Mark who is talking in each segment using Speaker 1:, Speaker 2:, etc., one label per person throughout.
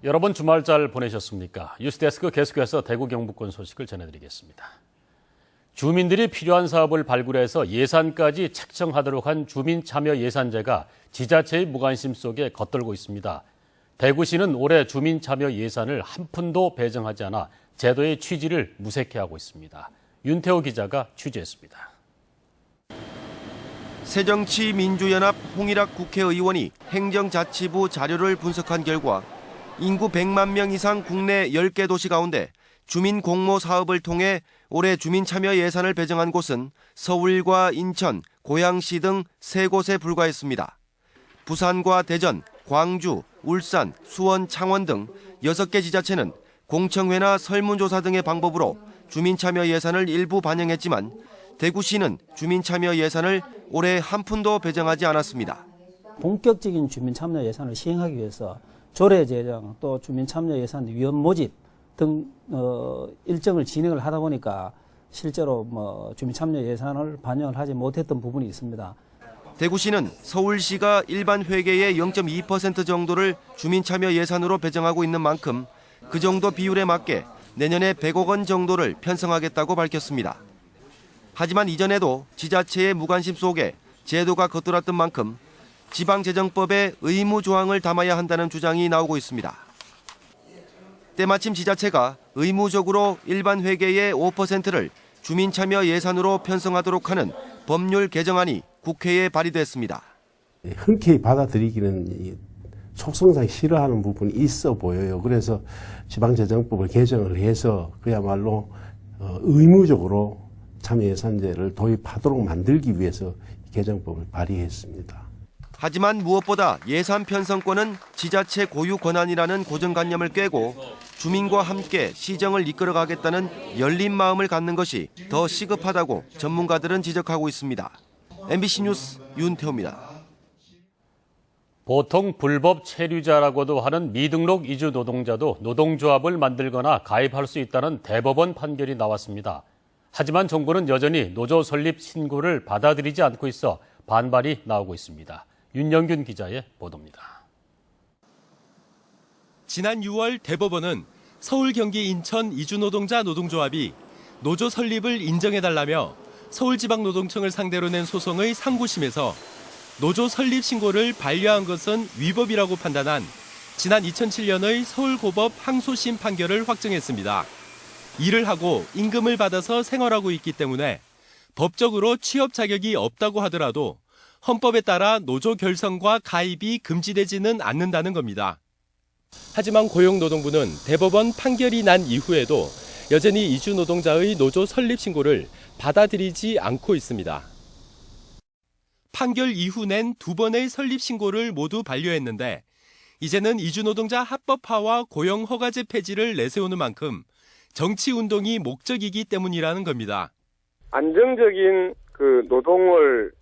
Speaker 1: 여러분 주말 잘 보내셨습니까? 뉴스데스크 계속해서 대구 경북권 소식을 전해드리겠습니다. 주민들이 필요한 사업을 발굴해서 예산까지 책정하도록 한 주민참여예산제가 지자체의 무관심 속에 겉돌고 있습니다. 대구시는 올해 주민참여 예산을 한 푼도 배정하지 않아 제도의 취지를 무색해하고 있습니다. 윤태호 기자가 취재했습니다.
Speaker 2: 새정치민주연합 홍일학 국회의원이 행정자치부 자료를 분석한 결과 인구 100만 명 이상 국내 10개 도시 가운데 주민 공모 사업을 통해 올해 주민참여 예산을 배정한 곳은 서울과 인천, 고양시 등 3곳에 불과했습니다. 부산과 대전, 광주, 울산, 수원, 창원 등 6개 지자체는 공청회나 설문조사 등의 방법으로 주민참여 예산을 일부 반영했지만 대구시는 주민참여 예산을 올해 한 푼도 배정하지 않았습니다.
Speaker 3: 본격적인 주민참여 예산을 시행하기 위해서 조례 제정 또 주민참여 예산 위원 모집 등 일정을 진행을 하다 보니까 실제로 주민참여 예산을 반영을 하지 못했던 부분이 있습니다.
Speaker 2: 대구시는 서울시가 일반 회계의 0.2% 정도를 주민참여 예산으로 배정하고 있는 만큼 그 정도 비율에 맞게 내년에 100억 원 정도를 편성하겠다고 밝혔습니다. 하지만 이전에도 지자체의 무관심 속에 제도가 겉돌았던 만큼 지방재정법에 의무 조항을 담아야 한다는 주장이 나오고 있습니다. 때마침 지자체가 의무적으로 일반 회계의 5%를 주민참여 예산으로 편성하도록 하는 법률 개정안이 국회에 발의됐습니다.
Speaker 4: 흔쾌히 받아들이기는 속성상 싫어하는 부분이 있어 보여요. 그래서 지방재정법을 개정을 해서 그야말로 의무적으로 참여예산제를 도입하도록 만들기 위해서 개정법을 발의했습니다.
Speaker 2: 하지만 무엇보다 예산 편성권은 지자체 고유 권한이라는 고정관념을 깨고 주민과 함께 시정을 이끌어가겠다는 열린 마음을 갖는 것이 더 시급하다고 전문가들은 지적하고 있습니다. MBC 뉴스 윤태호입니다.
Speaker 1: 보통 불법 체류자라고도 하는 미등록 이주 노동자도 노동조합을 만들거나 가입할 수 있다는 대법원 판결이 나왔습니다. 하지만 정부는 여전히 노조 설립 신고를 받아들이지 않고 있어 반발이 나오고 있습니다. 윤영균 기자의 보도입니다.
Speaker 5: 지난 6월 대법원은 서울, 경기, 인천 이주노동자 노동조합이 노조 설립을 인정해달라며 서울지방노동청을 상대로 낸 소송의 상고심에서 노조 설립 신고를 반려한 것은 위법이라고 판단한 지난 2007년의 서울고법 항소심 판결을 확정했습니다. 일을 하고 임금을 받아서 생활하고 있기 때문에 법적으로 취업 자격이 없다고 하더라도 헌법에 따라 노조 결성과 가입이 금지되지는 않는다는 겁니다. 하지만 고용노동부는 대법원 판결이 난 이후에도 여전히 이주 노동자의 노조 설립 신고를 받아들이지 않고 있습니다. 판결 이후 낸 2번의 설립 신고를 모두 반려했는데 이제는 이주 노동자 합법화와 고용 허가제 폐지를 내세우는 만큼 정치 운동이 목적이기 때문이라는 겁니다.
Speaker 6: 안정적인 노동을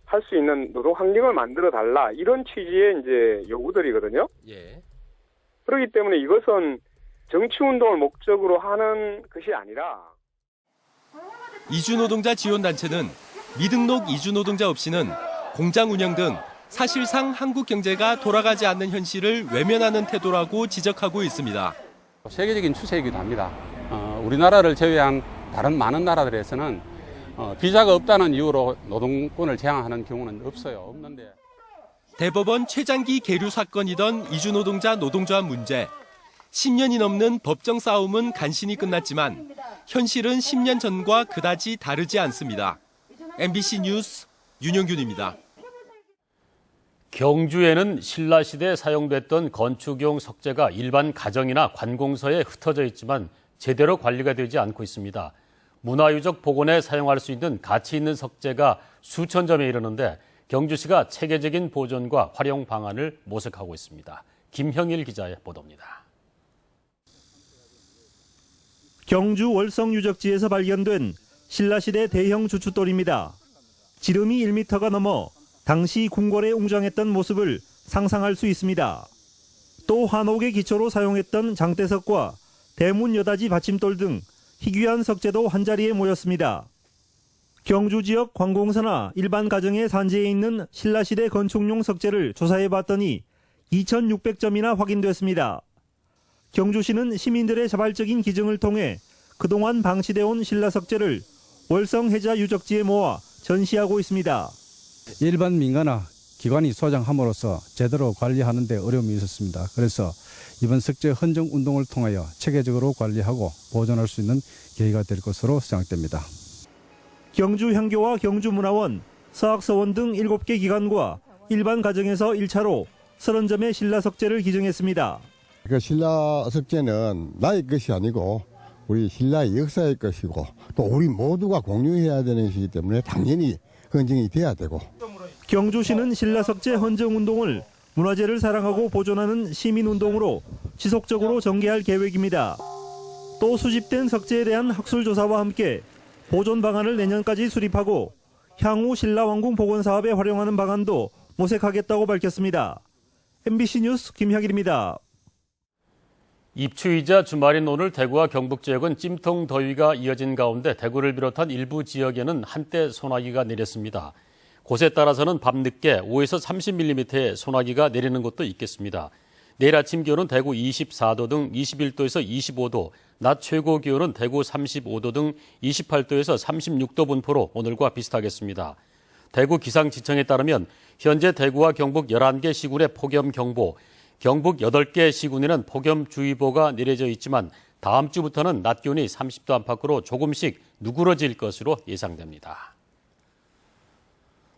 Speaker 6: 할 수 있는 노동 환경을 만들어 달라 이런 취지의 이제 요구들이거든요.
Speaker 5: 예.
Speaker 6: 그렇기 때문에 이것은 정치 운동을 목적으로 하는 것이 아니라
Speaker 5: 이주노동자 지원단체는 미등록 이주노동자 없이는 공장 운영 등 사실상 한국 경제가 돌아가지 않는 현실을 외면하는 태도라고 지적하고 있습니다.
Speaker 7: 세계적인 추세이기도 합니다. 우리나라를 제외한 다른 많은 나라들에서는 비자가 없다는 이유로 노동권을 제한하는 경우는 없는데.
Speaker 5: 대법원 최장기 계류 사건이던 이주노동자 노동조합 문제. 10년이 넘는 법정 싸움은 간신히 끝났지만 현실은 10년 전과 그다지 다르지 않습니다. MBC 뉴스 윤영균입니다.
Speaker 1: 경주에는 신라시대에 사용됐던 건축용 석재가 일반 가정이나 관공서에 흩어져 있지만 제대로 관리가 되지 않고 있습니다. 문화유적 복원에 사용할 수 있는 가치 있는 석재가 수천 점에 이르는데 경주시가 체계적인 보존과 활용 방안을 모색하고 있습니다. 김형일 기자의 보도입니다.
Speaker 8: 경주 월성 유적지에서 발견된 신라시대 대형 주춧돌입니다. 지름이 1m가 넘어 당시 궁궐에 웅장했던 모습을 상상할 수 있습니다. 또 한옥의 기초로 사용했던 장대석과 대문 여닫이 받침돌 등 희귀한 석재도 한자리에 모였습니다. 경주 지역 관공서나 일반 가정에 산재해 있는 신라시대 건축용 석재를 조사해 봤더니 2,600점이나 확인됐습니다. 경주시는 시민들의 자발적인 기증을 통해 그동안 방치되어 온 신라석재를 월성해자 유적지에 모아 전시하고 있습니다.
Speaker 9: 일반 민가나 기관이 소장함으로써 제대로 관리하는 데 어려움이 있었습니다. 그래서 이번 석재 헌정 운동을 통하여 체계적으로 관리하고 보존할 수 있는 계기가 될 것으로 생각됩니다.
Speaker 8: 경주향교와 경주문화원, 서학서원 등 7개 기관과 일반 가정에서 1차로 30점의 신라석재를 기증했습니다.
Speaker 10: 그 신라 석재는 나의 것이 아니고 우리 신라의 역사의 것이고 또 우리 모두가 공유해야 되는 것이기 때문에 당연히 헌정이 돼야 되고.
Speaker 8: 경주시는 신라석재 헌정운동을 문화재를 사랑하고 보존하는 시민운동으로 지속적으로 전개할 계획입니다. 또 수집된 석재에 대한 학술조사와 함께 보존 방안을 내년까지 수립하고 향후 신라왕궁 복원 사업에 활용하는 방안도 모색하겠다고 밝혔습니다. MBC 뉴스 김학일입니다.
Speaker 1: 입추이자 주말인 오늘 대구와 경북 지역은 찜통 더위가 이어진 가운데 대구를 비롯한 일부 지역에는 한때 소나기가 내렸습니다. 곳에 따라서는 밤늦게 5에서 30mm의 소나기가 내리는 곳도 있겠습니다. 내일 아침 기온은 대구 24도 등 21도에서 25도, 낮 최고 기온은 대구 35도 등 28도에서 36도 분포로 오늘과 비슷하겠습니다. 대구 기상지청에 따르면 현재 대구와 경북 11개 시군에 폭염경보, 경북 8개 시군에는 폭염주의보가 내려져 있지만 다음 주부터는 낮 기온이 30도 안팎으로 조금씩 누그러질 것으로 예상됩니다.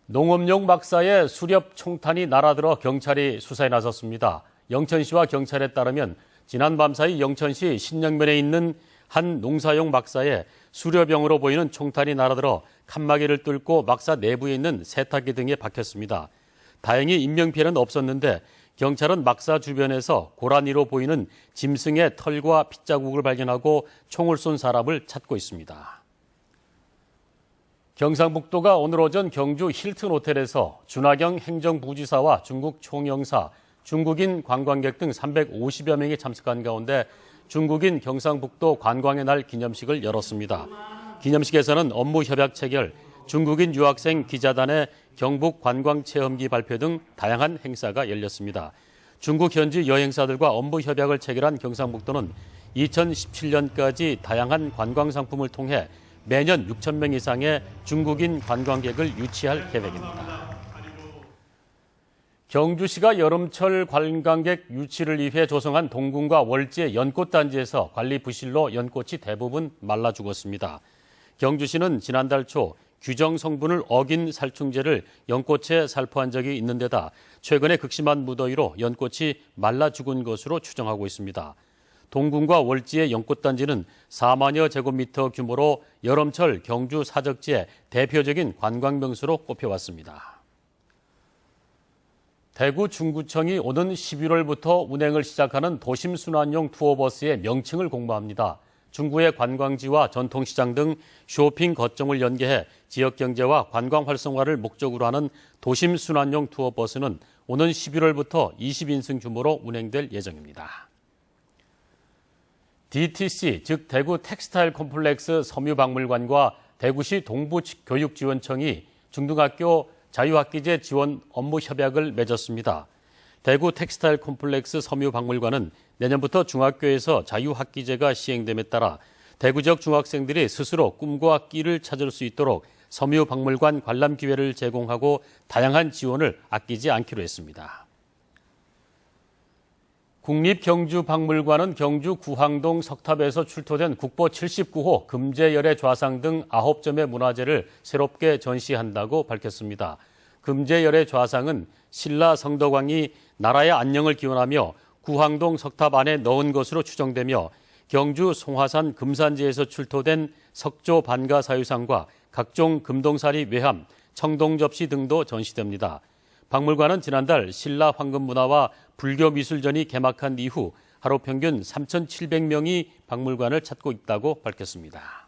Speaker 1: 농업용 막사에 수렵 총탄이 날아들어 경찰이 수사에 나섰습니다. 영천시와 경찰에 따르면 지난 밤 사이 영천시 신영면에 있는 한 농사용 막사에 수렵용으로 보이는 총탄이 날아들어 칸막이를 뚫고 막사 내부에 있는 세탁기 등에 박혔습니다. 다행히 인명피해는 없었는데 경찰은 막사 주변에서 고라니로 보이는 짐승의 털과 핏자국을 발견하고 총을 쏜 사람을 찾고 있습니다. 경상북도가 오늘 오전 경주 힐튼 호텔에서 준하경 행정부지사와 중국 총영사, 중국인 관광객 등 350여 명이 참석한 가운데 중국인 경상북도 관광의 날 기념식을 열었습니다. 기념식에서는 업무 협약 체결, 중국인 유학생 기자단의 경북 관광체험기 발표 등 다양한 행사가 열렸습니다. 중국 현지 여행사들과 업무 협약을 체결한 경상북도는 2017년까지 다양한 관광 상품을 통해 매년 6,000명 이상의 중국인 관광객을 유치할 계획입니다. 경주시가 여름철 관광객 유치를 위해 조성한 동궁과 월지의 연꽃단지에서 관리 부실로 연꽃이 대부분 말라 죽었습니다. 경주시는 지난달 초 규정 성분을 어긴 살충제를 연꽃에 살포한 적이 있는 데다 최근에 극심한 무더위로 연꽃이 말라 죽은 것으로 추정하고 있습니다. 동궁과 월지의 연꽃단지는 4만여 제곱미터 규모로 여름철 경주 사적지의 대표적인 관광명소로 꼽혀왔습니다. 대구 중구청이 오는 11월부터 운행을 시작하는 도심순환용 투어버스의 명칭을 공모합니다. 중구의 관광지와 전통시장 등 쇼핑 거점을 연계해 지역경제와 관광 활성화를 목적으로 하는 도심순환용 투어버스는 오는 11월부터 20인승 규모로 운행될 예정입니다. DTC, 즉 대구 텍스타일 콤플렉스 섬유박물관과 대구시 동부교육지원청이 중등학교 자유학기제 지원 업무 협약을 맺었습니다. 대구 텍스타일 콤플렉스 섬유박물관은 내년부터 중학교에서 자유학기제가 시행됨에 따라 대구 지역 중학생들이 스스로 꿈과 끼를 찾을 수 있도록 섬유박물관 관람 기회를 제공하고 다양한 지원을 아끼지 않기로 했습니다. 국립경주박물관은 경주 구항동 석탑에서 출토된 국보 79호 금제열의 좌상 등 9점의 문화재를 새롭게 전시한다고 밝혔습니다. 금제열의 좌상은 신라 성덕왕이 나라의 안녕을 기원하며 구항동 석탑 안에 넣은 것으로 추정되며 경주 송화산 금산지에서 출토된 석조 반가 사유상과 각종 금동사리 외함, 청동접시 등도 전시됩니다. 박물관은 지난달 신라 황금문화와 불교미술전이 개막한 이후 하루 평균 3,700명이 박물관을 찾고 있다고 밝혔습니다.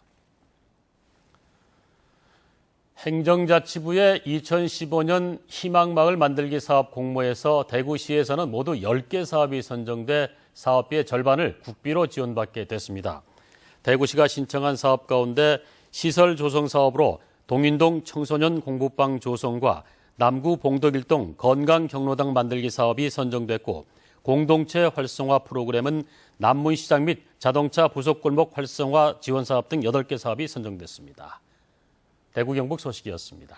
Speaker 1: 행정자치부의 2015년 희망마을 만들기 사업 공모에서 대구시에서는 모두 10개 사업이 선정돼 사업비의 절반을 국비로 지원받게 됐습니다. 대구시가 신청한 사업 가운데 시설 조성 사업으로 동인동 청소년 공부방 조성과 남구 봉덕일동 건강경로당 만들기 사업이 선정됐고 공동체 활성화 프로그램은 난문시장 및 자동차 부속골목 활성화 지원 사업 등 8개 사업이 선정됐습니다. 대구 경북 소식이었습니다.